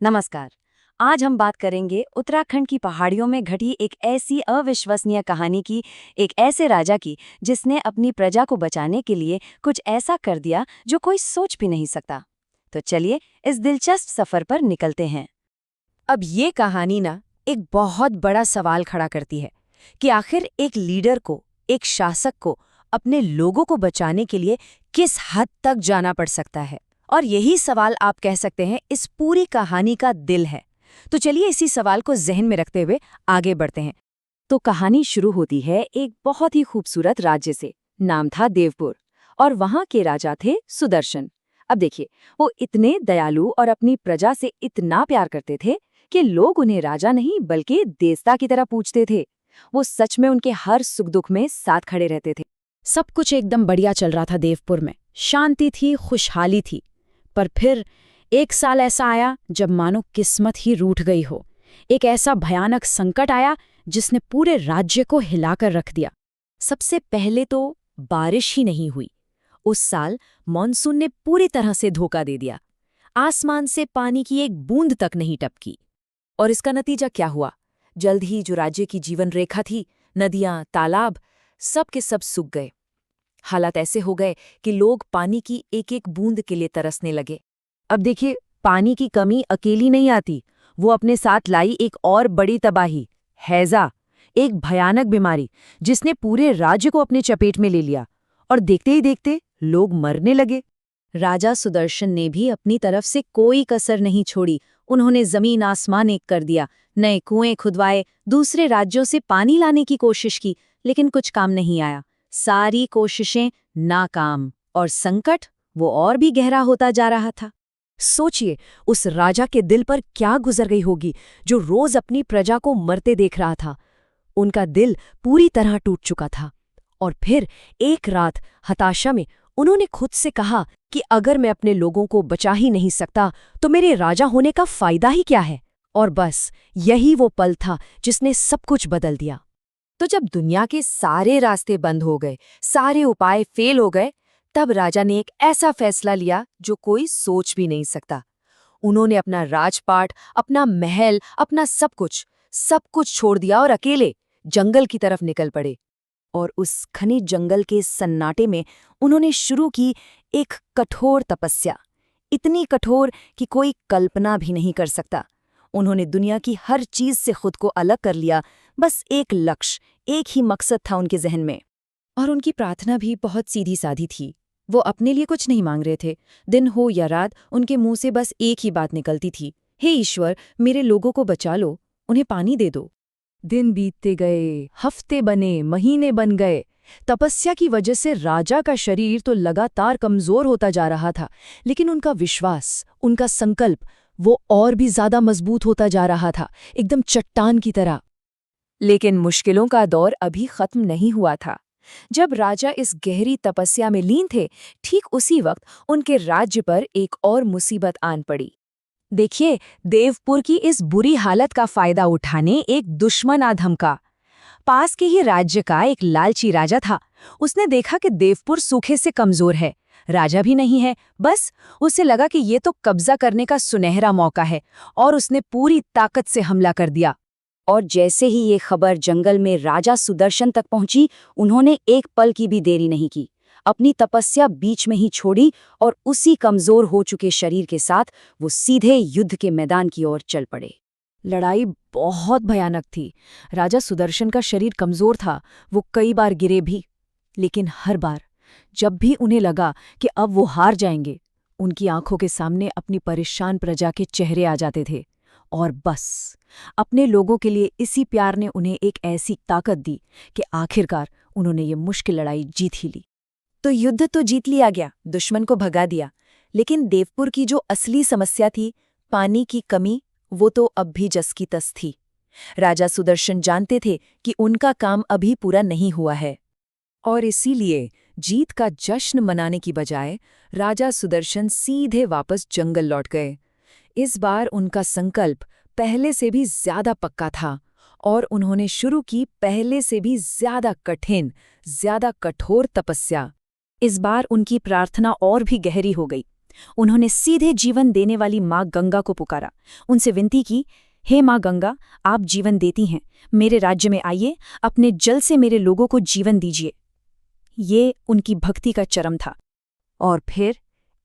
नमस्कार। आज हम बात करेंगे उत्तराखंड की पहाड़ियों में घटी एक ऐसी अविश्वसनीय कहानी की, एक ऐसे राजा की जिसने अपनी प्रजा को बचाने के लिए कुछ ऐसा कर दिया जो कोई सोच भी नहीं सकता। तो चलिए इस दिलचस्प सफर पर निकलते हैं। अब ये कहानी ना एक बहुत बड़ा सवाल खड़ा करती है कि आखिर एक लीडर को, एक शासक को अपने लोगों को बचाने के लिए किस हद तक जाना पड़ सकता है। और यही सवाल आप कह सकते हैं इस पूरी कहानी का दिल है। तो चलिए इसी सवाल को जहन में रखते हुए आगे बढ़ते हैं। तो कहानी शुरू होती है एक बहुत ही खूबसूरत राज्य से। नाम था देवपुर और वहां के राजा थे सुदर्शन। अब देखिए, वो इतने दयालु और अपनी प्रजा से इतना प्यार करते थे कि लोग उन्हें राजा नहीं बल्कि देवता की तरह पूजते थे। वो सच में उनके हर सुख दुख में साथ खड़े रहते थे। सब कुछ एकदम बढ़िया चल रहा था देवपुर में, शांति थी, खुशहाली थी। पर फिर एक साल ऐसा आया जब मानो किस्मत ही रूठ गई हो। एक ऐसा भयानक संकट आया जिसने पूरे राज्य को हिलाकर रख दिया। सबसे पहले तो बारिश ही नहीं हुई। उस साल मॉनसून ने पूरी तरह से धोखा दे दिया। आसमान से पानी की एक बूंद तक नहीं टपकी। और इसका नतीजा क्या हुआ? जल्द ही जो राज्य की जीवन रेखा थी, नदियां, तालाब, सब के सब सूख गए। हालात ऐसे हो गए कि लोग पानी की एक एक बूंद के लिए तरसने लगे। अब देखिए, पानी की कमी अकेली नहीं आती, वो अपने साथ लाई एक और बड़ी तबाही, हैजा, एक भयानक बीमारी जिसने पूरे राज्य को अपने चपेट में ले लिया। और देखते ही देखते लोग मरने लगे। राजा सुदर्शन ने भी अपनी तरफ से कोई कसर नहीं छोड़ी। उन्होंने जमीन आसमान एक कर दिया, नए कुएं खुदवाए, दूसरे राज्यों से पानी लाने की कोशिश की, लेकिन कुछ काम नहीं आया। सारी कोशिशें नाकाम और संकट वो और भी गहरा होता जा रहा था। सोचिए, उस राजा के दिल पर क्या गुजर गई होगी जो रोज अपनी प्रजा को मरते देख रहा था। उनका दिल पूरी तरह टूट चुका था। और फिर एक रात हताशा में उन्होंने खुद से कहा कि अगर मैं अपने लोगों को बचा ही नहीं सकता तो मेरे राजा होने का फायदा ही क्या है। और बस यही वो पल था जिसने सब कुछ बदल दिया। तो जब दुनिया के सारे रास्ते बंद हो गए, सारे उपाय फेल हो गए, तब राजा ने एक ऐसा फैसला लिया जो कोई सोच भी नहीं सकता। उन्होंने अपना राजपाट, अपना महल, अपना सब कुछ छोड़ दिया और अकेले जंगल की तरफ निकल पड़े। और उस घने जंगल के सन्नाटे में उन्होंने शुरू की एक कठोर तपस्या, इतनी कठोर कि कोई कल्पना भी नहीं कर सकता। उन्होंने दुनिया की हर चीज से खुद को अलग कर लिया। बस एक लक्ष्य, एक ही मकसद था उनके जहन में। और उनकी प्रार्थना भी बहुत सीधी सादी थी। वो अपने लिए कुछ नहीं मांग रहे थे। दिन हो या रात उनके मुंह से बस एक ही बात निकलती थी, हे ईश्वर, मेरे लोगों को बचा लो, उन्हें पानी दे दो। दिन बीतते गए, हफ्ते बने, महीने बन गए। तपस्या की वजह से राजा का शरीर तो लगातार कमजोर होता जा रहा था, लेकिन उनका विश्वास, उनका संकल्प, वो और भी ज्यादा मजबूत होता जा रहा था, एकदम चट्टान की तरह। लेकिन मुश्किलों का दौर अभी खत्म नहीं हुआ था। जब राजा इस गहरी तपस्या में लीन थे, ठीक उसी वक्त उनके राज्य पर एक और मुसीबत आन पड़ी। देखिए, देवपुर की इस बुरी हालत का फायदा उठाने एक दुश्मन आ धमका। पास के ही राज्य का एक लालची राजा था। उसने देखा कि देवपुर सूखे से कमजोर है, राजा भी नहीं है। बस उसे लगा कि ये तो कब्जा करने का सुनहरा मौका है, और उसने पूरी ताकत से हमला कर दिया। और जैसे ही ये खबर जंगल में राजा सुदर्शन तक पहुंची, उन्होंने एक पल की भी देरी नहीं की। अपनी तपस्या बीच में ही छोड़ी और उसी कमजोर हो चुके शरीर के साथ वो सीधे युद्ध के मैदान की ओर चल पड़े। लड़ाई बहुत भयानक थी। राजा सुदर्शन का शरीर कमजोर था, वो कई बार गिरे भी, लेकिन हर बार जब भी उन्हें लगा कि अब वो हार जाएंगे, उनकी आंखों के सामने अपनी परेशान प्रजा के चेहरे आ जाते थे। और बस अपने लोगों के लिए इसी प्यार ने उन्हें एक ऐसी ताकत दी कि आखिरकार उन्होंने ये मुश्किल लड़ाई जीत ही ली। तो युद्ध तो जीत लिया गया, दुश्मन को भगा दिया, लेकिन देवपुर की जो असली समस्या थी, पानी की कमी, वो तो अब भी जस की तस थी। राजा सुदर्शन जानते थे कि उनका काम अभी पूरा नहीं हुआ है, और इसीलिए जीत का जश्न मनाने की बजाय राजा सुदर्शन सीधे वापस जंगल लौट गए। इस बार उनका संकल्प पहले से भी ज्यादा पक्का था, और उन्होंने शुरू की पहले से भी ज्यादा कठिन, ज्यादा कठोर तपस्या। इस बार उनकी प्रार्थना और भी गहरी हो गई। उन्होंने सीधे जीवन देने वाली माँ गंगा को पुकारा, उनसे विनती की, हे माँ गंगा, आप जीवन देती हैं, मेरे राज्य में आइए, अपने जल से मेरे लोगों को जीवन दीजिए। ये उनकी भक्ति का चरम था। और फिर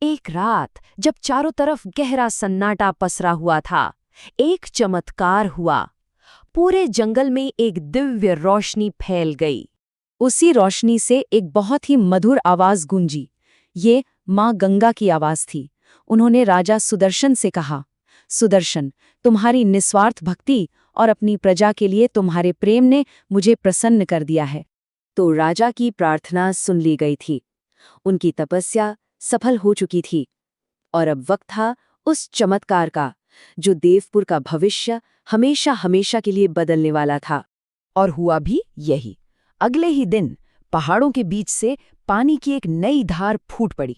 एक रात जब चारों तरफ गहरा सन्नाटा पसरा हुआ था, एक चमत्कार हुआ। पूरे जंगल में एक दिव्य रोशनी फैल गई। उसी रोशनी से एक बहुत ही मधुर आवाज गूंजी। ये माँ गंगा की आवाज थी। उन्होंने राजा सुदर्शन से कहा, सुदर्शन, तुम्हारी निस्वार्थ भक्ति और अपनी प्रजा के लिए तुम्हारे प्रेम ने मुझे प्रसन्न कर दिया है। तो राजा की प्रार्थना सुन ली गई थी। उनकी तपस्या सफल हो चुकी थी और अब वक्त था उस चमत्कार का, जो देवपुर का भविष्य हमेशा हमेशा के लिए बदलने वाला था। और हुआ भी यही। अगले ही दिन पहाड़ों के बीच से पानी की एक नई धार फूट पड़ी।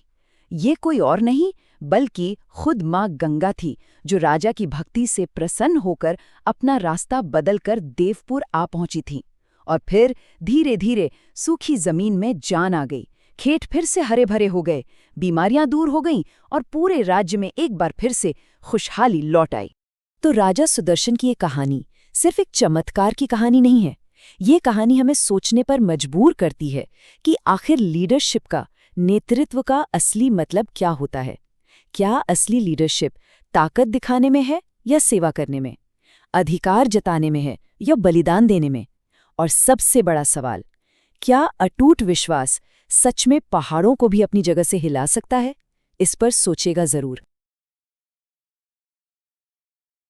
ये कोई और नहीं बल्कि खुद माँ गंगा थी, जो राजा की भक्ति से प्रसन्न होकर अपना रास्ता बदलकर देवपुर आ पहुंची थी। और फिर धीरे धीरे सूखी जमीन में जान आ गई, खेत फिर से हरे भरे हो गए, बीमारियां दूर हो गईं और पूरे राज्य में एक बार फिर से खुशहाली लौट आई। तो राजा सुदर्शन की ये कहानी सिर्फ एक चमत्कार की कहानी नहीं है। ये कहानी हमें सोचने पर मजबूर करती है कि आखिर लीडरशिप का, नेतृत्व का असली मतलब क्या होता है। क्या असली लीडरशिप ताकत दिखाने में है या सेवा करने में, अधिकार जताने में है या बलिदान देने में? और सबसे बड़ा सवाल, क्या अटूट विश्वास सच में पहाड़ों को भी अपनी जगह से हिला सकता है? इस पर सोचेगा जरूर।